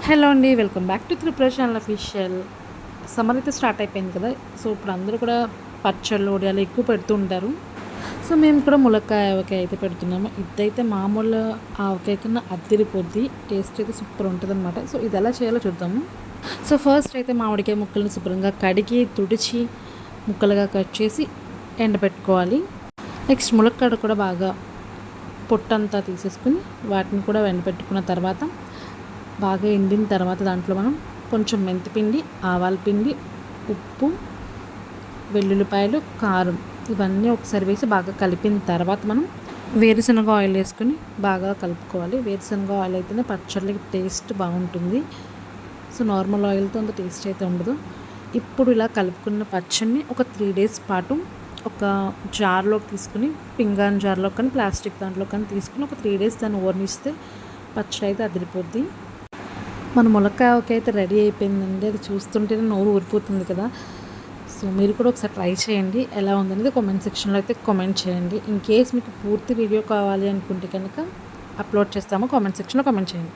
Hello అండి, welcome back to Tripura channel official. Summer అయితే start అయిపోయింది కదా. సో ఇప్పుడు అందరూ కూడా పచ్చళ్ళు వడియాలు ఎక్కువ పెడుతూ ఉంటారు. సో మేము కూడా ములక్కాయ ఆవకాయ అయితే పెడుతున్నాము. ఇదైతే మామూలు ఆవకాయ కన్నా అద్దిరిపోద్ది, టేస్ట్ అయితే సూపర్ ఉంటుంది అనమాట. సో ఇది ఎలా చేయాలో చూద్దాము. సో ఫస్ట్ అయితే మామిడికాయ ముక్కలను శుభ్రంగా కడిగి తుడిచి ముక్కలుగా కట్ చేసి ఎండబెట్టుకోవాలి. నెక్స్ట్ ములక్కాడ కూడా బాగా పొట్టంతా తీసేసుకుని వాటిని కూడా ఎండబెట్టుకున్న తర్వాత బాగా ఎండిన తర్వాత దాంట్లో మనం కొంచెం మెంతిపిండి, ఆవాల పిండి, ఉప్పు, వెల్లుల్లిపాయలు, కారం ఇవన్నీ ఒకసారి వేసి బాగా కలిపిన తర్వాత మనం వేరుశనగ ఆయిల్ వేసుకొని బాగా కలుపుకోవాలి. వేరుశనగ ఆయిల్ అయితేనే పచ్చళ్ళకి టేస్ట్ బాగుంటుంది. సో నార్మల్ ఆయిల్తో అంత టేస్ట్ అయితే ఉండదు. ఇప్పుడు ఇలా కలుపుకున్న పచ్చడిని ఒక 3 days పాటు ఒక జార్లోకి తీసుకుని, పింగాన్ జార్లో కానీ ప్లాస్టిక్ దాంట్లో కానీ తీసుకుని ఒక 3 days దాన్ని ఓర్నిస్తే పచ్చడి అయితే అదిరిపోద్ది. మన ములక్కాయ ఆవకాయ అయితే రెడీ అయిపోయిందండి. అది చూస్తుంటేనే నోరు ఊరిపోతుంది కదా. సో మీరు కూడా ఒకసారి ట్రై చేయండి. ఎలా ఉందనేది కామెంట్ సెక్షన్లో అయితే కామెంట్ చేయండి. ఇన్ కేస్ మీకు పూర్తి వీడియో కావాలి అనుకుంటే కనుక అప్లోడ్ చేస్తాము, కామెంట్ సెక్షన్లో కామెంట్ చేయండి.